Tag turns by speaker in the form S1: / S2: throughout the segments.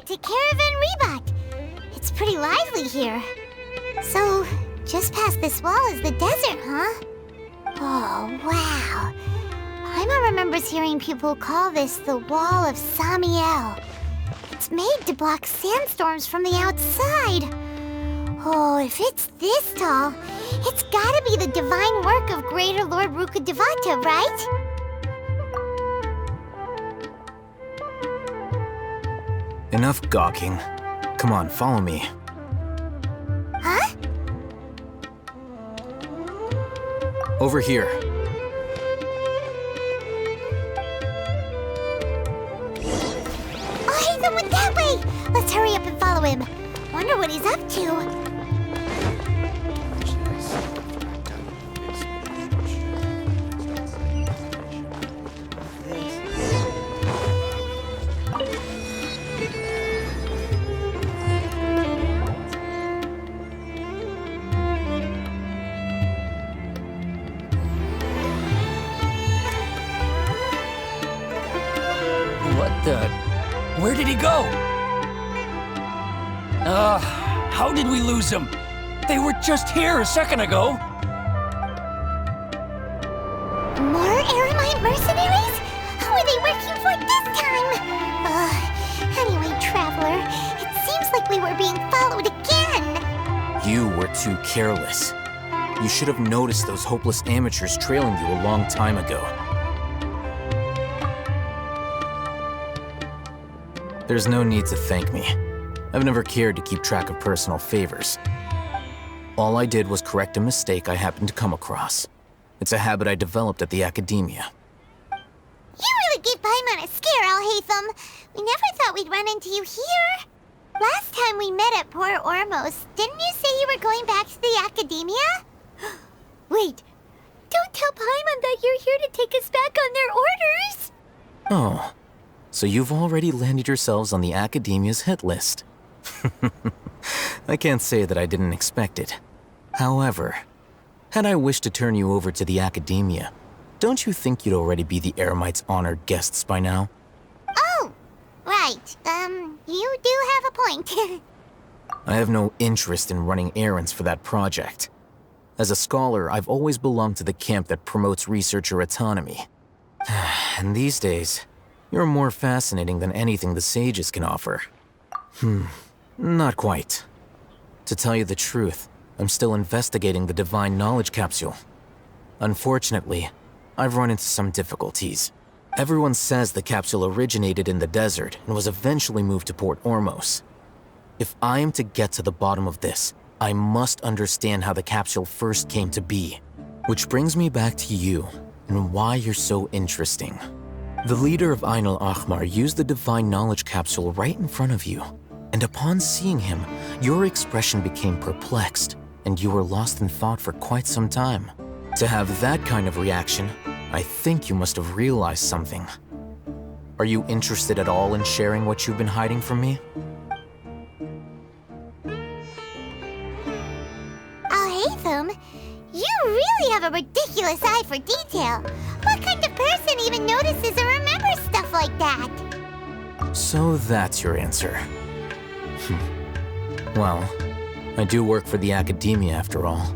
S1: to Caravan Rebot. It's pretty lively here. So, just past this wall is the desert, huh? Oh, wow. Paimon remembers hearing people call this the Wall of Samiel. It's made to block sandstorms from the outside. Oh, if it's this tall, it's gotta be the divine work of Greater Lord Rukkhadevata, right?
S2: Enough gawking. Come on, follow me.
S1: Huh?
S2: Over here.
S1: Oh, Hatham went that way! Let's hurry up and follow him. Wonder what he's up to.
S3: Where did he go? How did we lose him? They were just here a second ago.
S1: More Eremite mercenaries? Who are they working for this time? Anyway, Traveler, it seems like we were being followed again.
S2: You were too careless. You should have noticed those hopeless amateurs trailing you a long time ago. There's no need to thank me. I've never cared to keep track of personal favors. All I did was correct a mistake I happened to come across. It's a habit I developed at the academia.
S1: You really gave Paimon a scare, Alhaitham. We never thought we'd run into you here. Last time we met at Port Ormos, didn't you say you were going back to the academia? Wait, don't tell Paimon that you're here to take us back on their orders.
S2: Oh. So you've already landed yourselves on the Academia's hit list. I can't say that I didn't expect it. However, had I wished to turn you over to the Academia, don't you think you'd already be the Eremites' honored guests by now?
S1: Oh, right. You do have a point.
S2: I have no interest in running errands for that project. As a scholar, I've always belonged to the camp that promotes researcher autonomy. And these days, you're more fascinating than anything the sages can offer. Not quite. To tell you the truth, I'm still investigating the Divine Knowledge Capsule. Unfortunately, I've run into some difficulties. Everyone says the capsule originated in the desert and was eventually moved to Port Ormos. If I am to get to the bottom of this, I must understand how the capsule first came to be. Which brings me back to you and why you're so interesting. The leader of Ain al-Ahmar used the Divine Knowledge Capsule right in front of you, and upon seeing him, your expression became perplexed, and you were lost in thought for quite some time. To have that kind of reaction, I think you must have realized something. Are you interested at all in sharing what you've been hiding from me?
S1: Alhaitham, you really have a ridiculous eye for detail. What kind of person even notices or remembers stuff like that?
S2: So that's your answer. Well, I do work for the Academia after all.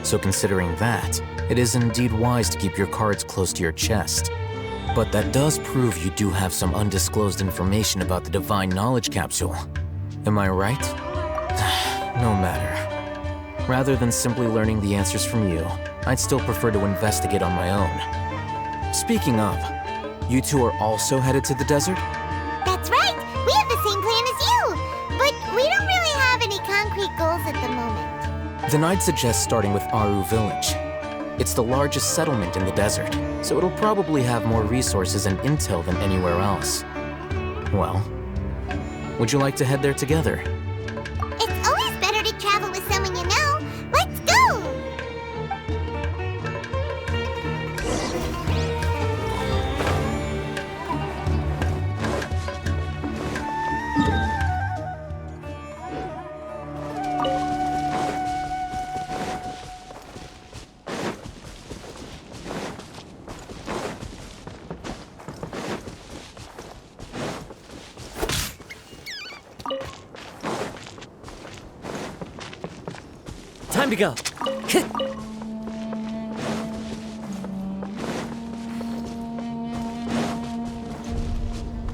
S2: So considering that, it is indeed wise to keep your cards close to your chest. But that does prove you do have some undisclosed information about the Divine Knowledge Capsule. Am I right? No matter. Rather than simply learning the answers from you, I'd still prefer to investigate on my own. Speaking of, you two are also headed to the desert?
S1: That's right! We have the same plan as you! But we don't really have any concrete goals at the moment.
S2: Then I'd suggest starting with Aru Village. It's the largest settlement in the desert, so it'll probably have more resources and intel than anywhere else. Well, would you like to head there together?
S1: It's always better to travel with someone you know. Let's go!
S4: Time to go.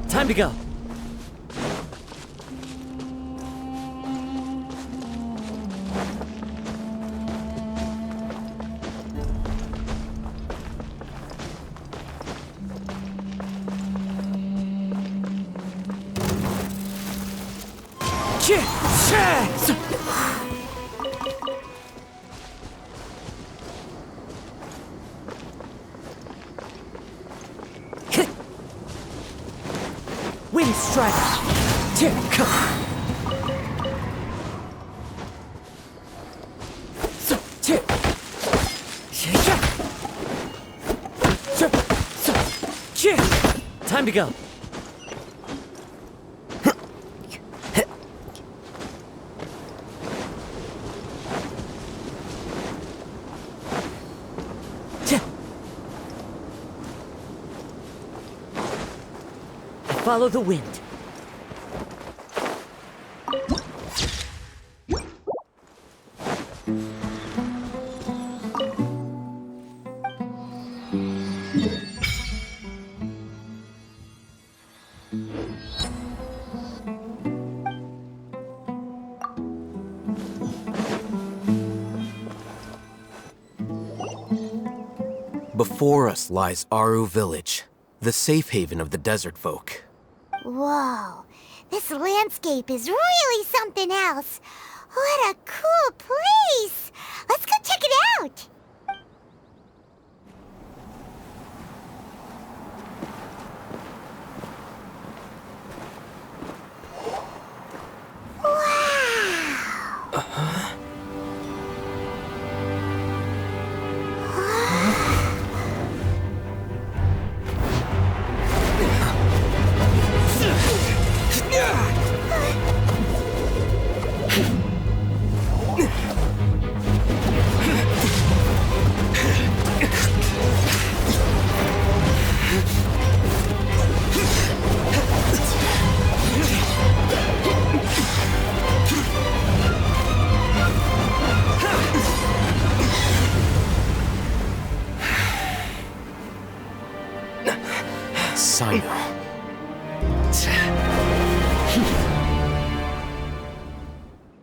S4: Time to go. Wind strike. Time to go. Follow the wind.
S2: Before us lies Aru Village, the safe haven of the desert folk.
S1: Whoa, this landscape is really something else. What a cool place! Let's go check it out! Wow!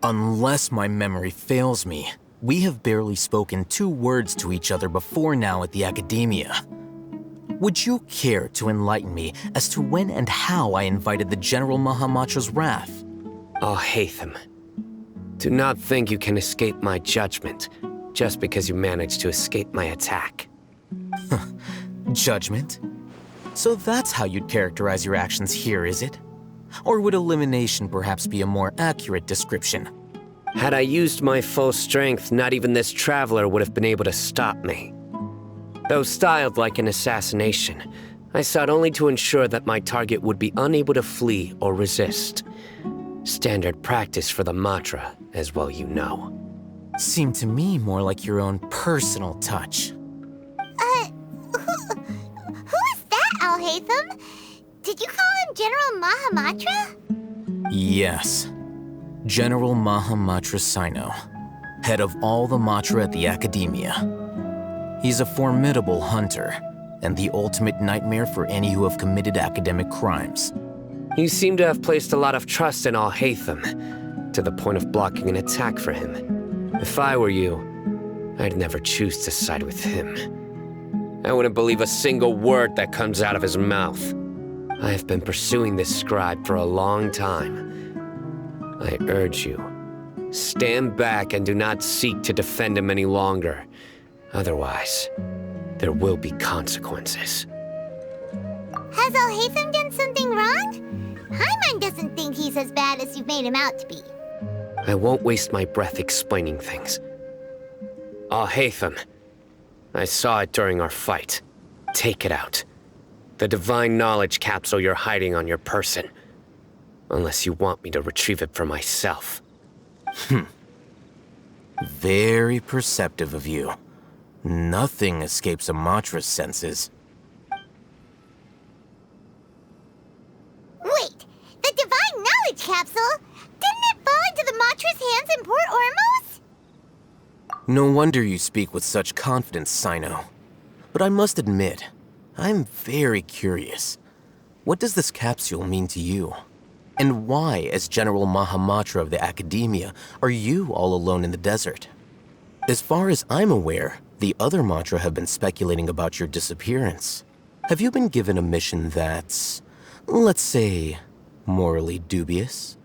S2: Unless my memory fails me, we have barely spoken 2 words to each other before now at the Academia. Would you care to enlighten me as to when and how I invited the General Mahamatra's wrath?
S5: Oh, Hatham. Do not think you can escape my judgment just because you managed to escape my attack.
S2: Judgment? So that's how you'd characterize your actions here, is it? Or would elimination perhaps be a more accurate description?
S5: Had I used my full strength, not even this traveler would have been able to stop me. Though styled like an assassination, I sought only to ensure that my target would be unable to flee or resist. Standard practice for the Matra, as well you know.
S2: Seemed to me more like your own personal touch.
S1: Who is that, Al-Haytham? Did you call him General Mahamatra?
S2: Yes. General Mahamatra Sino, head of all the Matra at the Academia. He's a formidable hunter, and the ultimate nightmare for any who have committed academic crimes.
S5: You seem to have placed a lot of trust in Al-Haytham, to the point of blocking an attack for him. If I were you, I'd never choose to side with him. I wouldn't believe a single word that comes out of his mouth. I have been pursuing this scribe for a long time. I urge you, stand back and do not seek to defend him any longer. Otherwise, there will be consequences.
S1: Has Al-Haytham done something wrong? Hyman doesn't think he's as bad as you've made him out to be.
S5: I won't waste my breath explaining things. Al-Haytham, I saw it during our fight. Take it out. The divine knowledge capsule you're hiding on your person. Unless you want me to retrieve it for myself.
S2: Very perceptive of you. Nothing escapes a Matra's senses.
S1: Wait, the divine knowledge capsule? Didn't it fall into the Matra's hands in Port Ormos?
S2: No wonder you speak with such confidence, Sino. But I must admit, I'm very curious. What does this capsule mean to you? And why, as General Mahamatra of the Academia, are you all alone in the desert? As far as I'm aware, the other Matra have been speculating about your disappearance. Have you been given a mission that's, let's say, morally dubious?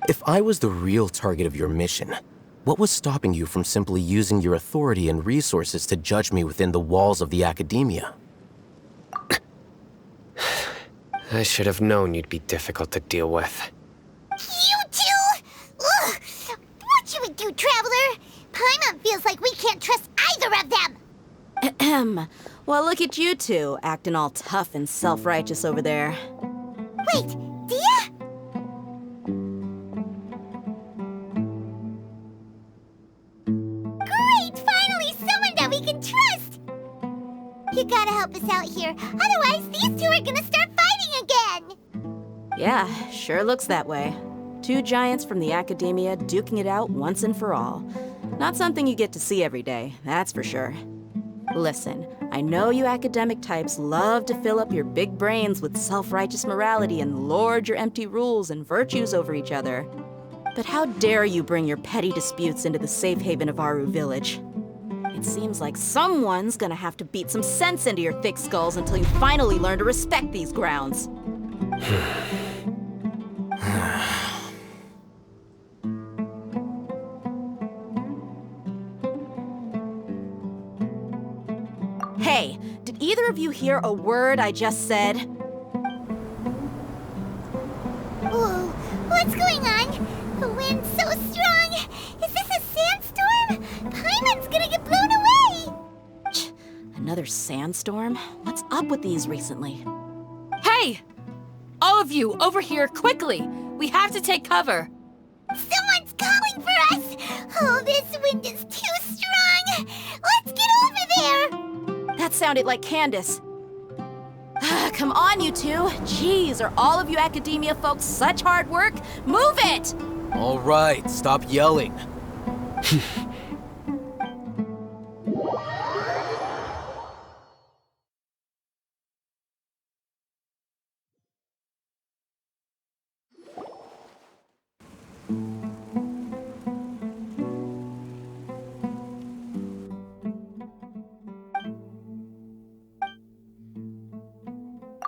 S2: If I was the real target of your mission, what was stopping you from simply using your authority and resources to judge me within the walls of the Academia?
S5: I should have known you'd be difficult to deal with.
S1: You two? Ugh! What should we do, Traveler? Paimon feels like we can't trust either of them!
S6: Ahem. Well, look at you two, acting all tough and self-righteous over there.
S1: Wait, Dia? Great! Finally someone that we can trust! You gotta help us out here, otherwise these two are gonna start fighting again!
S6: Yeah, sure looks that way. Two giants from the Academia duking it out once and for all. Not something you get to see every day, that's for sure. Listen, I know you academic types love to fill up your big brains with self-righteous morality and lord your empty rules and virtues over each other. But how dare you bring your petty disputes into the safe haven of Aru Village? It seems like someone's gonna have to beat some sense into your thick skulls until you finally learn to respect these grounds. Hey, did either of you hear a word I just said?
S1: Whoa, what's going on? The wind's so strong! Is this a sandstorm? Paimon's gonna get blown away!
S6: Another sandstorm? What's up with these recently?
S7: Hey! All of you, over here, quickly! We have to take cover!
S1: Someone's calling for us! Oh, this wind is too strong! Let's get over there!
S6: That sounded like Candace. Come on, you two. Jeez, are all of you Academia folks such hard work? Move it!
S2: All right, stop yelling.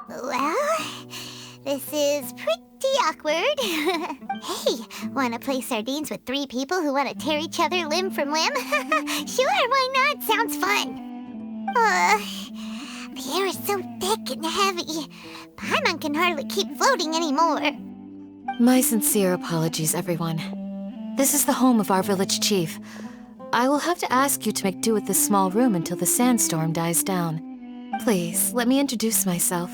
S1: Well, this is pretty awkward. Hey, wanna play sardines with three people who wanna tear each other limb from limb? Sure, why not? Sounds fun. The air is so thick and heavy. Paimon can hardly keep floating anymore.
S8: My sincere apologies, everyone. This is the home of our village chief. I will have to ask you to make do with this small room until the sandstorm dies down. Please, let me introduce myself.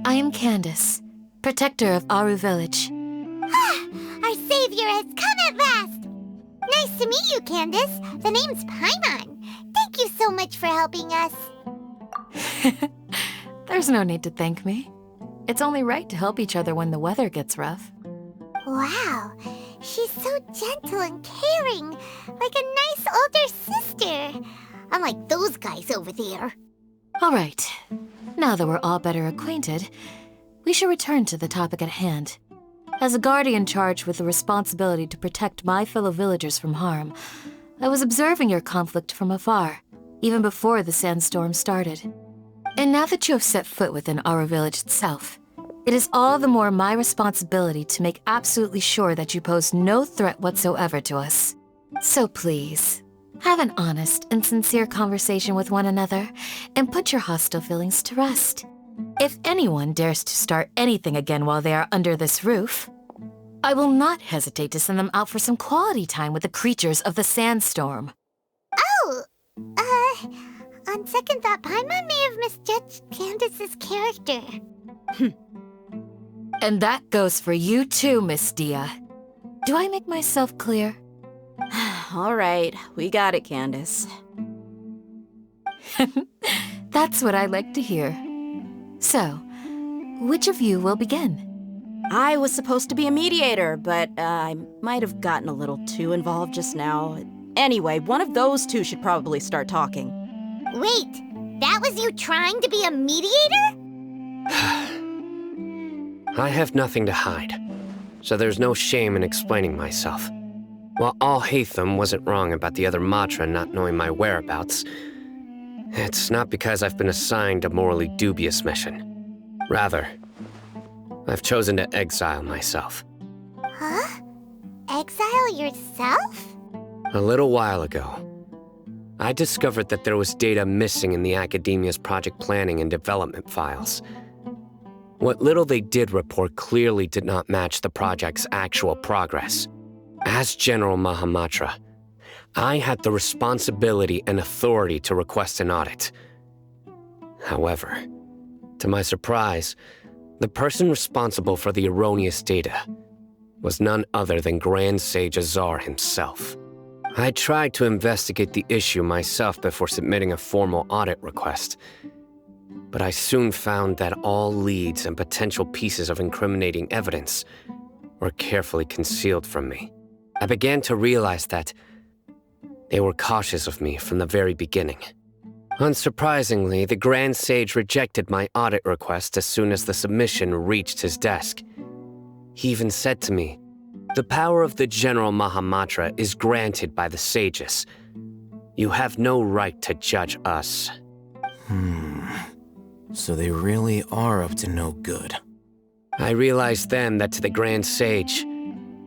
S8: I am Candace, protector of Aru Village.
S1: Our savior has come at last! Nice to meet you, Candace. The name's Paimon. Thank you so much for helping us.
S8: There's no need to thank me. It's only right to help each other when the weather gets rough.
S1: Wow, she's so gentle and caring, like a nice older sister. Unlike those guys over there.
S8: All right, now that we're all better acquainted, we should return to the topic at hand. As a guardian charged with the responsibility to protect my fellow villagers from harm, I was observing your conflict from afar, even before the sandstorm started. And now that you have set foot within Aru Village itself, it is all the more my responsibility to make absolutely sure that you pose no threat whatsoever to us. So please, have an honest and sincere conversation with one another and put your hostile feelings to rest. If anyone dares to start anything again while they are under this roof, I will not hesitate to send them out for some quality time with the creatures of the sandstorm.
S1: Oh, on second thought, Paimon may have misjudged Candace's character.
S8: And that goes for you too, Miss Dia. Do I make myself clear?
S6: All right, we got it, Candace.
S8: That's what I like to hear. So, which of you will begin?
S6: I was supposed to be a mediator, but I might have gotten a little too involved just now. Anyway, one of those two should probably start talking.
S1: Wait, that was you trying to be a mediator?
S5: I have nothing to hide, so there's no shame in explaining myself. While Al-Haytham wasn't wrong about the other Matra not knowing my whereabouts, it's not because I've been assigned a morally dubious mission. Rather, I've chosen to exile myself.
S1: Huh? Exile yourself?
S5: A little while ago, I discovered that there was data missing in the Academia's project planning and development files. What little they did report clearly did not match the project's actual progress. As General Mahamatra, I had the responsibility and authority to request an audit. However, to my surprise, the person responsible for the erroneous data was none other than Grand Sage Azar himself. I tried to investigate the issue myself before submitting a formal audit request, but I soon found that all leads and potential pieces of incriminating evidence were carefully concealed from me. I began to realize that they were cautious of me from the very beginning. Unsurprisingly, the Grand Sage rejected my audit request as soon as the submission reached his desk. He even said to me, "The power of the General Mahamatra is granted by the sages. You have no right to judge us."
S2: So they really are up to no good.
S5: I realized then that to the Grand Sage,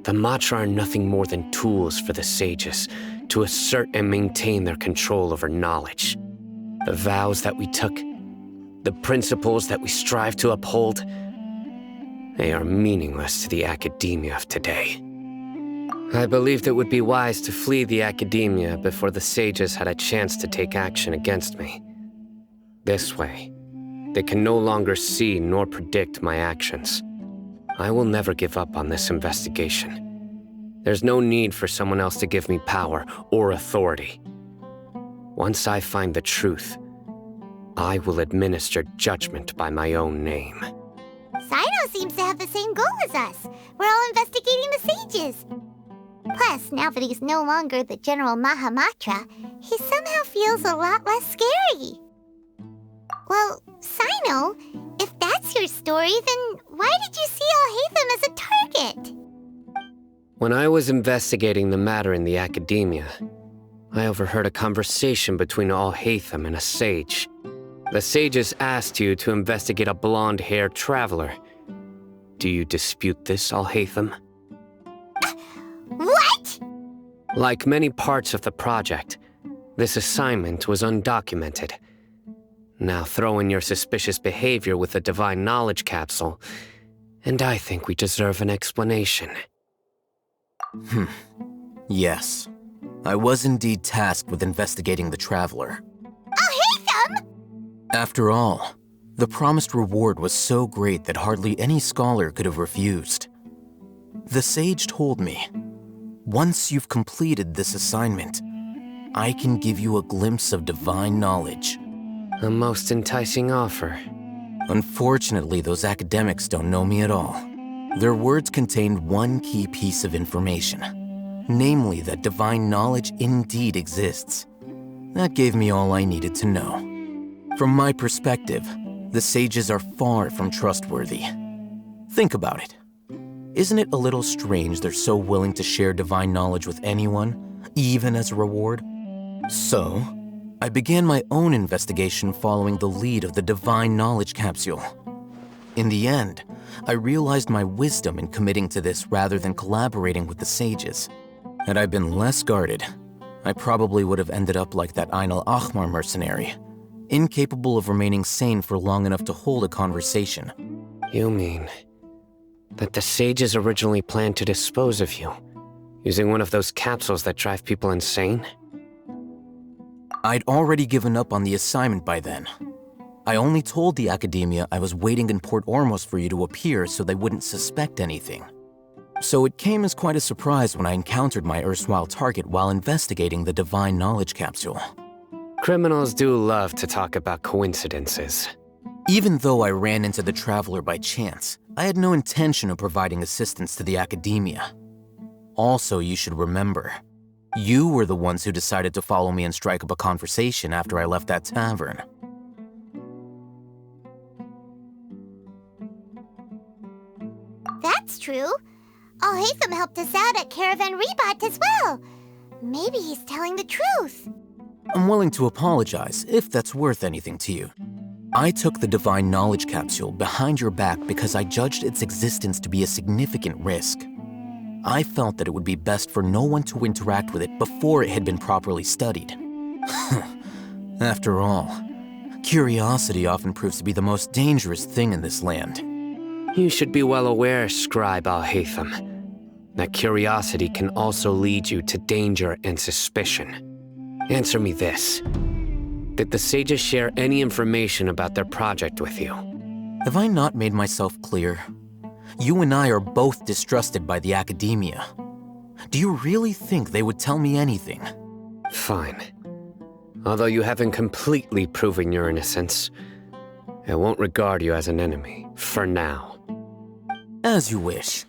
S5: the Matra are nothing more than tools for the sages to assert and maintain their control over knowledge. The vows that we took, the principles that we strive to uphold, they are meaningless to the Academia of today. I believed it would be wise to flee the Academia before the sages had a chance to take action against me. This way, they can no longer see nor predict my actions. I will never give up on this investigation. There's no need for someone else to give me power or authority. Once I find the truth, I will administer judgment by my own name.
S1: Sino seems to have the same goal as us. We're all investigating the sages. Plus, now that he's no longer the General Mahamatra, he somehow feels a lot less scary. Well, Sino, if that's your story, then why did you see Al-Haytham as a target?
S5: When I was investigating the matter in the Academia, I overheard a conversation between Al-Haytham and a sage. The sages asked you to investigate a blonde-haired traveler. Do you dispute this, Al-Haytham?
S1: What?
S5: Like many parts of the project, this assignment was undocumented. Now throw in your suspicious behavior with the Divine Knowledge Capsule, and I think we deserve an explanation.
S2: Yes. I was indeed tasked with investigating the Traveler.
S1: Al-Haytham?
S2: After all, the promised reward was so great that hardly any scholar could have refused. The sage told me, once you've completed this assignment, I can give you a glimpse of divine knowledge.
S5: A most enticing offer.
S2: Unfortunately, those academics don't know me at all. Their words contained one key piece of information, namely that divine knowledge indeed exists. That gave me all I needed to know. From my perspective, the sages are far from trustworthy. Think about it. Isn't it a little strange they're so willing to share divine knowledge with anyone, even as a reward? So, I began my own investigation following the lead of the Divine Knowledge Capsule. In the end, I realized my wisdom in committing to this rather than collaborating with the sages. Had I been less guarded, I probably would have ended up like that Ain al-Ahmar mercenary, incapable of remaining sane for long enough to hold a conversation.
S5: You mean that the sages originally planned to dispose of you, using one of those capsules that drive people insane?
S2: I'd already given up on the assignment by then. I only told the Academia I was waiting in Port Ormos for you to appear so they wouldn't suspect anything. So it came as quite a surprise when I encountered my erstwhile target while investigating the Divine Knowledge Capsule.
S5: Criminals do love to talk about coincidences.
S2: Even though I ran into the Traveler by chance, I had no intention of providing assistance to the Academia. Also, you should remember, You were the ones who decided to follow me and strike up a conversation after I left that tavern.
S1: That's true. Alhaitham helped us out at Caravan Rebot as well. Maybe he's telling the truth.
S2: I'm willing to apologize if that's worth anything to you. I took the Divine Knowledge Capsule behind your back because I judged its existence to be a significant risk. I felt that it would be best for no one to interact with it before it had been properly studied. After all, curiosity often proves to be the most dangerous thing in this land.
S5: You should be well aware, Scribe Alhaitham, that curiosity can also lead you to danger and suspicion. Answer me this. Did the sages share any information about their project with you?
S2: Have I not made myself clear? You and I are both distrusted by the academia. Do you really think they would tell me anything?
S5: Fine. Although you haven't completely proven your innocence, I won't regard you as an enemy, for now.
S2: As you wish.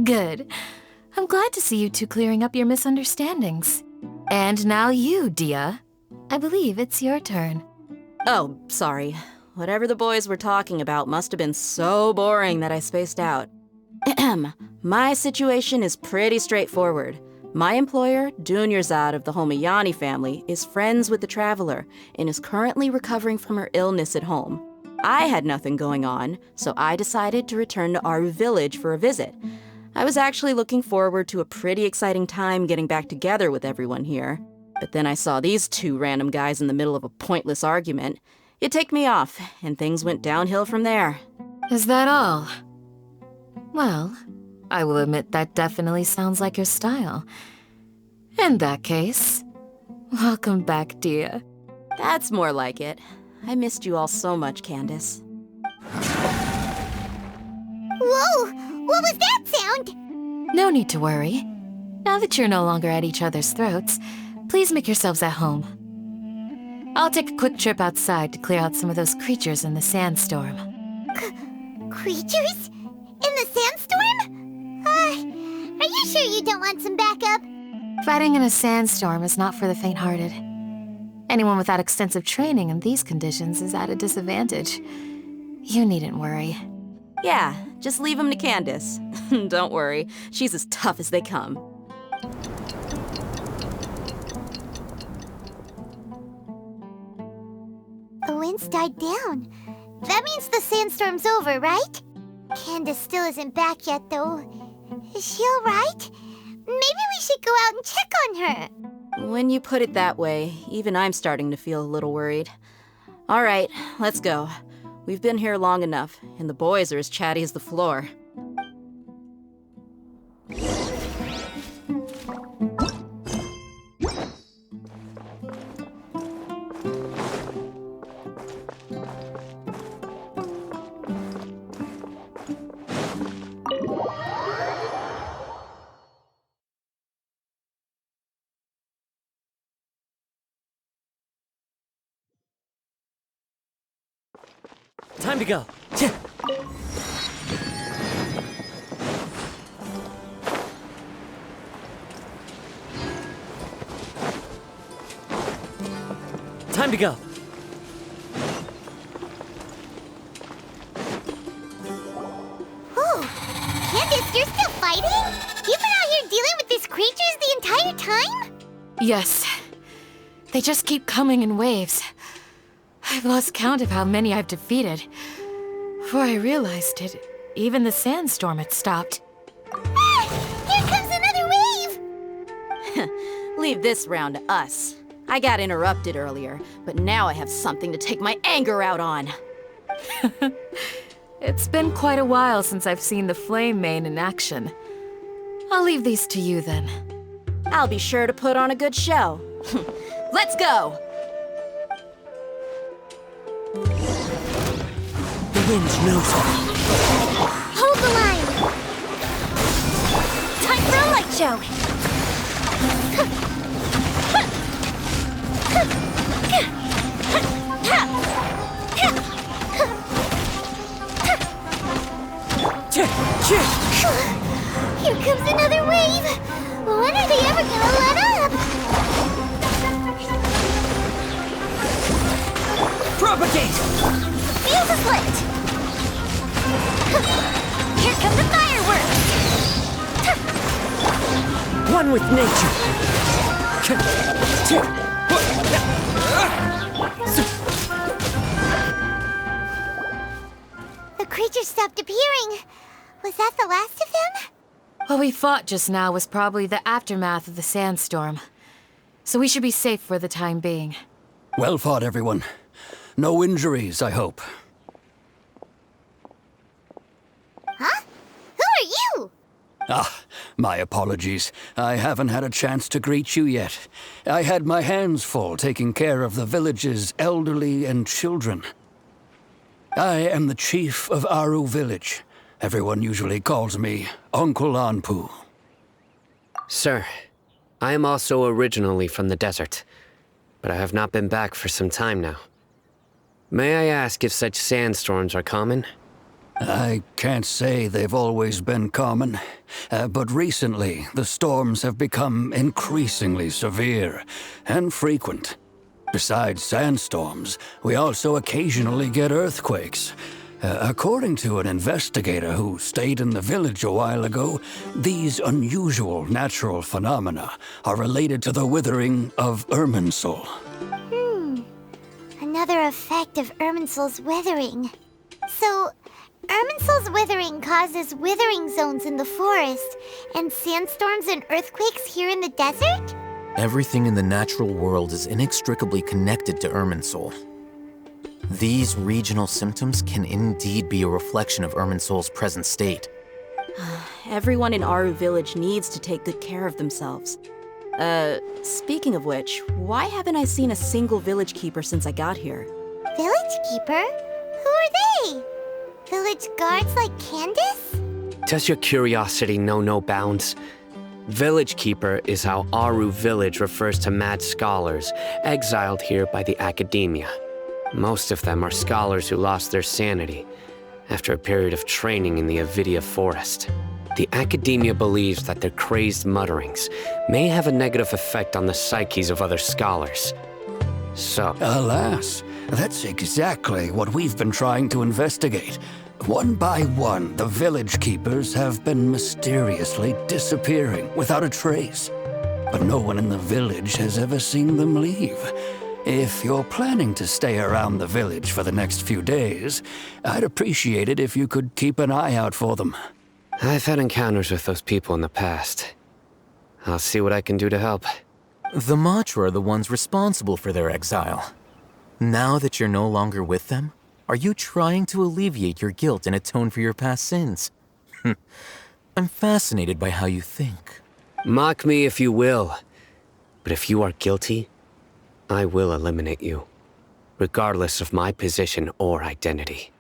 S8: Good. I'm glad to see you two clearing up your misunderstandings. And now you, Dia. I believe it's your turn.
S6: Oh, sorry. Whatever the boys were talking about must have been so boring that I spaced out. My situation is pretty straightforward. My employer, Dunyarzad of the Homayani family, is friends with the Traveler and is currently recovering from her illness at home. I had nothing going on, so I decided to return to Aru village for a visit. I was actually looking forward to a pretty exciting time getting back together with everyone here. But then I saw these two random guys in the middle of a pointless argument. It ticked me off, and things went downhill from there.
S8: Is that all? Well, I will admit that definitely sounds like your style. In that case, welcome back, Dia.
S6: That's more like it. I missed you all so much, Candace.
S1: Whoa! What was that sound?
S8: No need to worry. Now that you're no longer at each other's throats, please make yourselves at home. I'll take a quick trip outside to clear out some of those creatures in the sandstorm.
S1: Creatures? In the sandstorm? Are you sure you don't want some backup?
S8: Fighting in a sandstorm is not for the faint-hearted. Anyone without extensive training in these conditions is at a disadvantage. You needn't worry.
S6: Yeah, just leave them to Candace. Don't worry, she's as tough as they come.
S1: The wind's died down. That means the sandstorm's over, right? Candace still isn't back yet, though. Is she alright? Maybe we should go out and check on her.
S6: When you put it that way, even I'm starting to feel a little worried. All right, let's go. We've been here long enough, and the boys are as chatty as the floor.
S4: Time to go. Time to go.
S1: Oh, Candace, you're still fighting? You've been out here dealing with these creatures the entire time?
S8: Yes. They just keep coming in waves. I've lost count of how many I've defeated. Before I realized it, even the sandstorm had stopped.
S1: Ah! Here comes another wave!
S6: Leave this round to us. I got interrupted earlier, but now I have something to take my anger out on.
S8: It's been quite a while since I've seen the Flame Mane in action. I'll leave these to you then.
S6: I'll be sure to put on a good show. Let's go!
S4: The wind knows it.
S1: Hold the line! Time for a light show! Here comes another wave! When are they ever gonna let up?
S3: Propagate!
S1: Fuse is lit! Here come the fireworks!
S4: One with nature.
S1: The creatures stopped appearing. Was that the last of them?
S8: What we fought just now was probably the aftermath of the sandstorm. So we should be safe for the time being.
S3: Well fought, everyone. No injuries, I hope.
S1: Huh? Who are you?
S3: Ah, my apologies. I haven't had a chance to greet you yet. I had my hands full taking care of the village's elderly and children. I am the chief of Aru Village. Everyone usually calls me Uncle Anpu.
S5: Sir, I am also originally from the desert, but I have not been back for some time now. May I ask if such sandstorms are common?
S3: I can't say they've always been common, but recently the storms have become increasingly severe and frequent. Besides sandstorms, we also occasionally get earthquakes. According to an investigator who stayed in the village a while ago, these unusual natural phenomena are related to the withering of Irminsul.
S1: Another effect of Irminsul's withering. So, Irminsul's withering causes withering zones in the forest, and sandstorms and earthquakes here in the desert?
S2: Everything in the natural world is inextricably connected to Irminsul. These regional symptoms can indeed be a reflection of Irminsul's present state.
S6: Everyone in Aru Village needs to take good care of themselves. Speaking of which, why haven't I seen a single village keeper since I got here?
S1: Village keeper? Who are they? Village guards like Candace?
S5: Does your curiosity know no bounds? Village Keeper is how Aru Village refers to mad scholars exiled here by the academia. Most of them are scholars who lost their sanity after a period of training in the Avidia forest. The academia believes that their crazed mutterings may have a negative effect on the psyches of other scholars. So,
S3: Alas, that's exactly what we've been trying to investigate. One by one, the village keepers have been mysteriously disappearing without a trace. But no one in the village has ever seen them leave. If you're planning to stay around the village for the next few days, I'd appreciate it if you could keep an eye out for them.
S5: I've had encounters with those people in the past. I'll see what I can do to help.
S2: The Matra are the ones responsible for their exile. Now that you're no longer with them, are you trying to alleviate your guilt and atone for your past sins? I'm fascinated by how you think.
S5: Mock me if you will, but if you are guilty, I will eliminate you, regardless of my position or identity.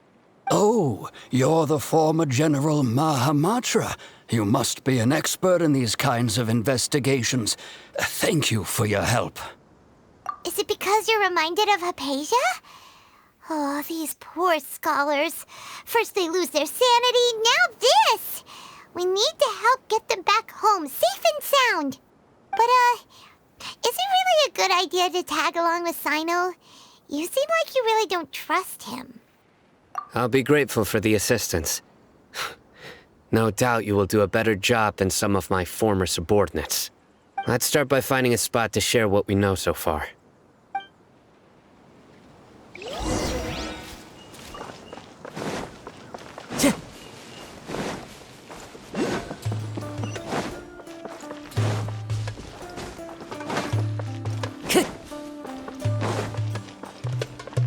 S3: Oh, you're the former General Mahamatra. You must be an expert in these kinds of investigations. Thank you for your help.
S1: Is it because you're reminded of Hypatia? Oh, these poor scholars. First they lose their sanity, now this! We need to help get them back home, safe and sound. But, is it really a good idea to tag along with Sino? You seem like you really don't trust him.
S5: I'll be grateful for the assistance. No doubt you will do a better job than some of my former subordinates. Let's start by finding a spot to share what we know so far.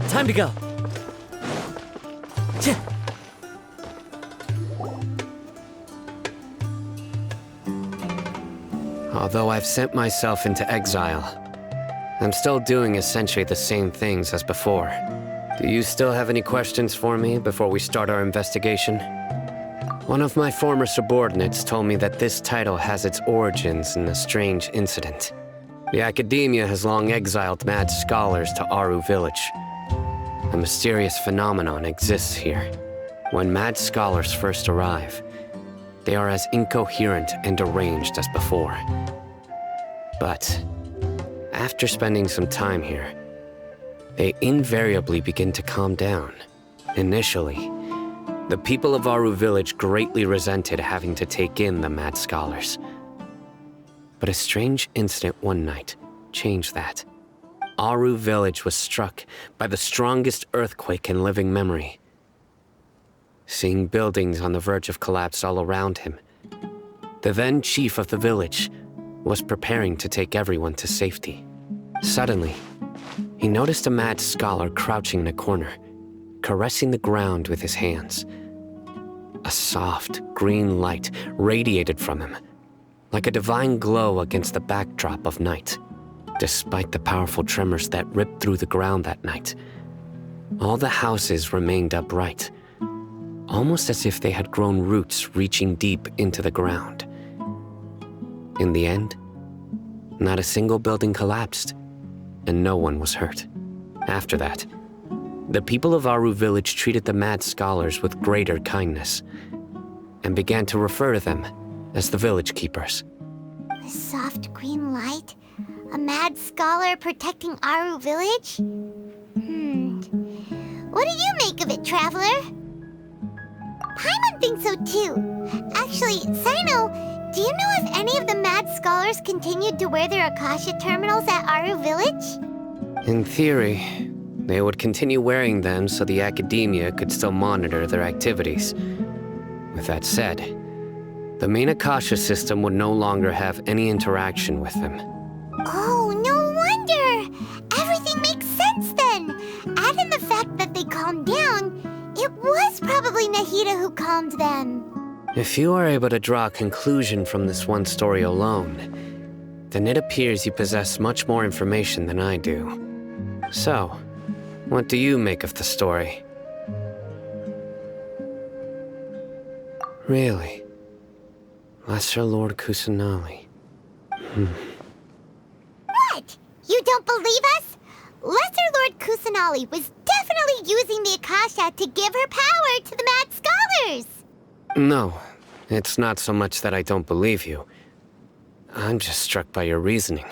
S4: Time to go.
S5: Although I've sent myself into exile, I'm still doing essentially the same things as before. Do you still have any questions for me before we start our investigation? One of my former subordinates told me that this title has its origins in a strange incident. The academia has long exiled mad scholars to Aru Village. A mysterious phenomenon exists here. When mad scholars first arrive, they are as incoherent and deranged as before. But after spending some time here, they invariably begin to calm down. Initially, the people of Aru Village greatly resented having to take in the mad scholars. But a strange incident one night changed that. Aru Village was struck by the strongest earthquake in living memory. Seeing buildings on the verge of collapse all around him, the then chief of the village was preparing to take everyone to safety. Suddenly, he noticed a mad scholar crouching in a corner, caressing the ground with his hands. A soft, green light radiated from him, like a divine glow against the backdrop of night. Despite the powerful tremors that ripped through the ground that night, all the houses remained upright, almost as if they had grown roots reaching deep into the ground. In the end, not a single building collapsed, and no one was hurt. After that, the people of Aru Village treated the mad scholars with greater kindness, and began to refer to them as the village keepers.
S1: A soft green light? A mad scholar protecting Aru Village? What do you make of it, Traveler? Paimon thinks so too. Actually, Sino, do you know if any of the mad scholars continued to wear their Akasha terminals at Aru Village?
S5: In theory, they would continue wearing them so the academia could still monitor their activities. With that said, the main Akasha system would no longer have any interaction with them.
S1: Oh, no wonder! Everything makes sense then! Add in the fact that they calmed down, it was probably Nahida who calmed them.
S5: If you are able to draw a conclusion from this one story alone, then it appears you possess much more information than I do. So, what do you make of the story? Really? Lesser Lord Kusanali.
S1: What? You don't believe us? Lesser Lord Kusanali was definitely using the Akasha to give her power to the mad scholars!
S5: No, it's not so much that I don't believe you. I'm just struck by your reasoning.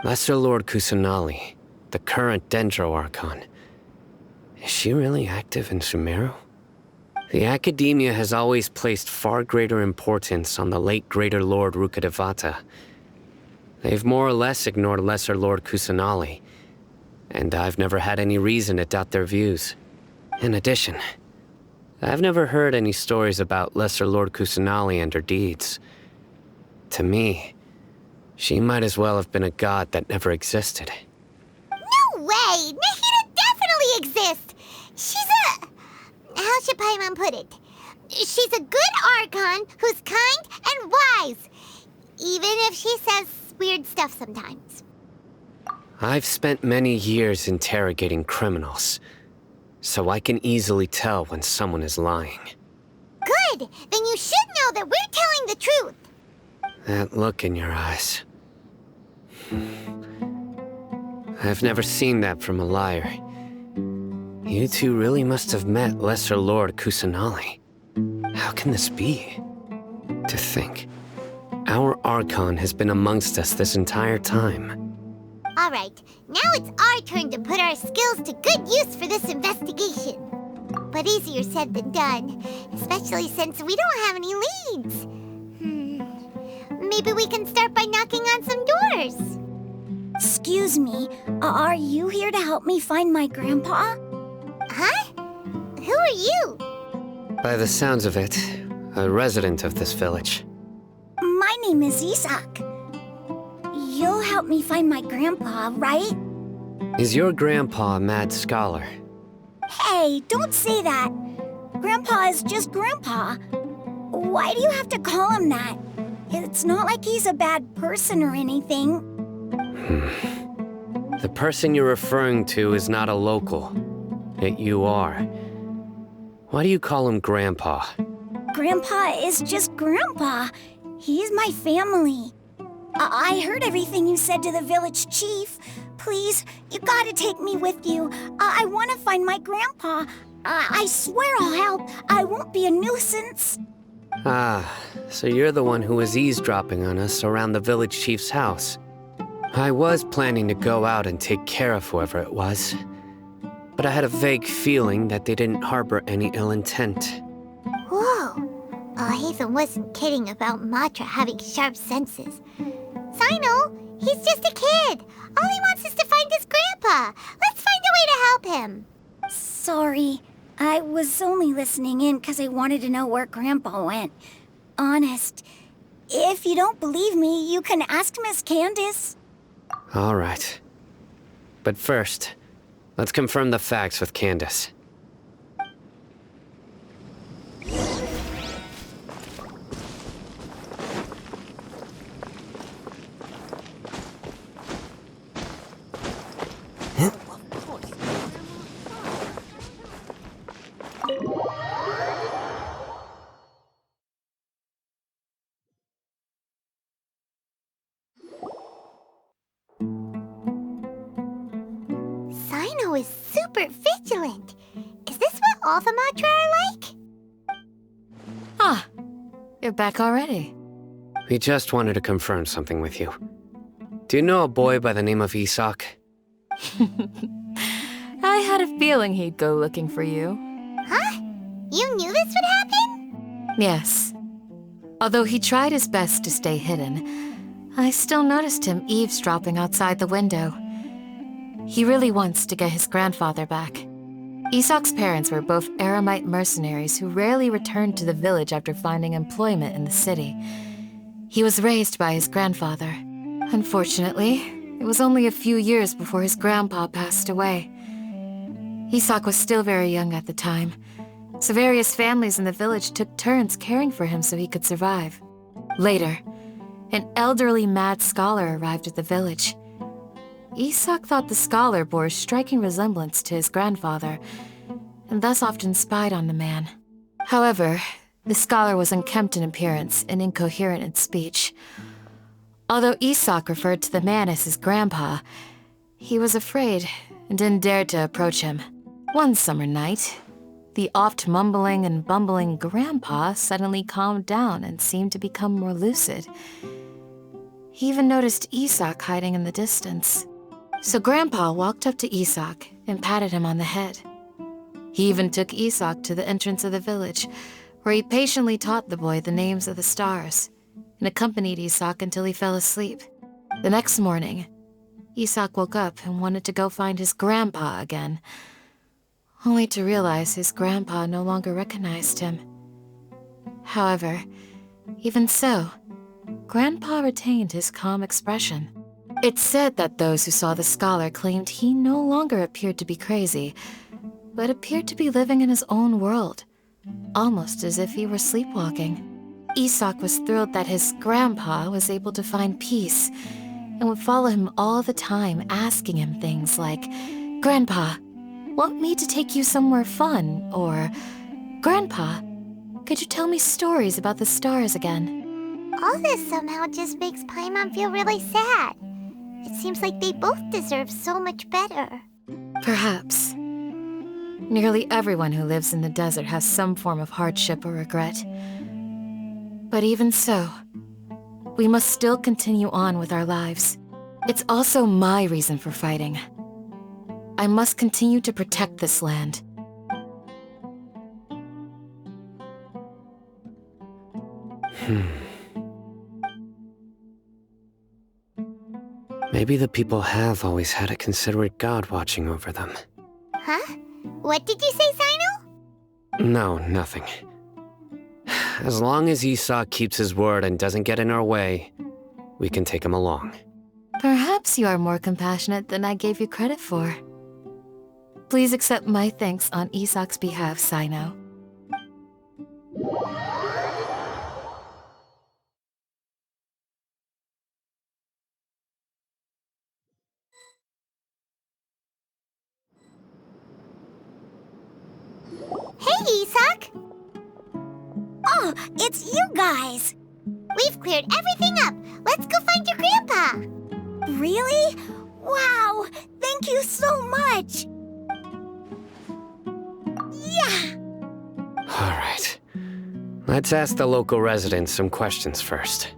S5: Lesser Lord Kusanali, the current Dendro Archon, is she really active in Sumeru? The Academia has always placed far greater importance on the late Greater Lord Rukkhadevata. They've more or less ignored Lesser Lord Kusanali, and I've never had any reason to doubt their views. In addition, I've never heard any stories about Lesser Lord Kusanali and her deeds. To me, she might as well have been a god that never existed.
S1: No way! Nahida definitely exists! She's a... How should Paimon put it? She's a good Archon who's kind and wise, even if she says weird stuff sometimes.
S5: I've spent many years interrogating criminals, so I can easily tell when someone is lying.
S1: Good! Then you should know that we're telling the truth!
S5: That look in your eyes. I've never seen that from a liar. You two really must have met Lesser Lord Kusanali. How can this be? To think, our Archon has been amongst us this entire time.
S1: Alright, now it's our turn to put our skills to good use for this investigation. But easier said than done, especially since we don't have any leads. Maybe we can start by knocking on some doors.
S9: Excuse me, are you here to help me find my grandpa?
S1: Huh? Who are you?
S5: By the sounds of it, a resident of this village.
S9: My name is Isak. You'll help me find my grandpa, right?
S5: Is your grandpa a mad scholar?
S9: Hey, don't say that. Grandpa is just Grandpa. Why do you have to call him that? It's not like he's a bad person or anything.
S5: The person you're referring to is not a local. Yet you are. Why do you call him Grandpa?
S9: Grandpa is just Grandpa. He's my family. I heard everything you said to the village chief. Please, you gotta take me with you. I want to find my grandpa. I swear I'll help. I won't be a nuisance.
S5: Ah, So you're the one who was eavesdropping on us around the village chief's house. I was planning to go out and take care of whoever it was, but I had a vague feeling that they didn't harbor any ill intent.
S1: Whoa. Hatham wasn't kidding about Matra having sharp senses. Sino, he's just a kid. All he wants is to find his grandpa. Let's find a way to help him.
S9: Sorry. I was only listening in because I wanted to know where Grandpa went. Honest. If you don't believe me, you can ask Miss Candace.
S5: All right. But first, let's confirm the facts with Candace.
S1: Sino is super vigilant. Is this what all the Matra are like?
S8: Ah, you're back already.
S5: We just wanted to confirm something with you. Do you know a boy by the name of Isak?
S8: I had a feeling he'd go looking for you.
S1: Huh? You knew this would happen?
S8: Yes. Although he tried his best to stay hidden, I still noticed him eavesdropping outside the window. He really wants to get his grandfather back. Isak's parents were both Aramite mercenaries who rarely returned to the village after finding employment in the city. He was raised by his grandfather. Unfortunately, it was only a few years before his grandpa passed away. Isak was still very young at the time, so various families in the village took turns caring for him so he could survive. Later, an elderly mad scholar arrived at the village. Isak thought the scholar bore a striking resemblance to his grandfather, and thus often spied on the man. However, the scholar was unkempt in appearance and incoherent in speech. Although Isak referred to the man as his grandpa, he was afraid and didn't dare to approach him. One summer night, the oft mumbling and bumbling grandpa suddenly calmed down and seemed to become more lucid. He even noticed Isak hiding in the distance. So Grandpa walked up to Isak and patted him on the head. He even took Isak to the entrance of the village, where he patiently taught the boy the names of the stars, and accompanied Isak until he fell asleep. The next morning, Isak woke up and wanted to go find his grandpa again, only to realize his grandpa no longer recognized him. However, even so, Grandpa retained his calm expression. It's said that those who saw the scholar claimed he no longer appeared to be crazy, but appeared to be living in his own world, almost as if he were sleepwalking. Isak was thrilled that his grandpa was able to find peace, and would follow him all the time, asking him things like, "Grandpa, want me to take you somewhere fun?" Or, "Grandpa, could you tell me stories about the stars again?"
S1: All this somehow just makes Paimon feel really sad. It seems like they both deserve so much better.
S8: Perhaps. Nearly everyone who lives in the desert has some form of hardship or regret. But even so, we must still continue on with our lives. It's also my reason for fighting. I must continue to protect this land.
S5: Maybe the people have always had a considerate god watching over them.
S1: Huh? What did you say, Sino?
S5: No, nothing. As long as Isak keeps his word and doesn't get in our way, we can take him along.
S8: Perhaps you are more compassionate than I gave you credit for. Please accept my thanks on Isak's behalf, Sino.
S1: Hey, Isak!
S9: Oh, it's you guys!
S1: We've cleared everything up. Let's go find your grandpa.
S9: Really? Wow! Thank you so much! Yeah!
S5: All right. Let's ask the local residents some questions first.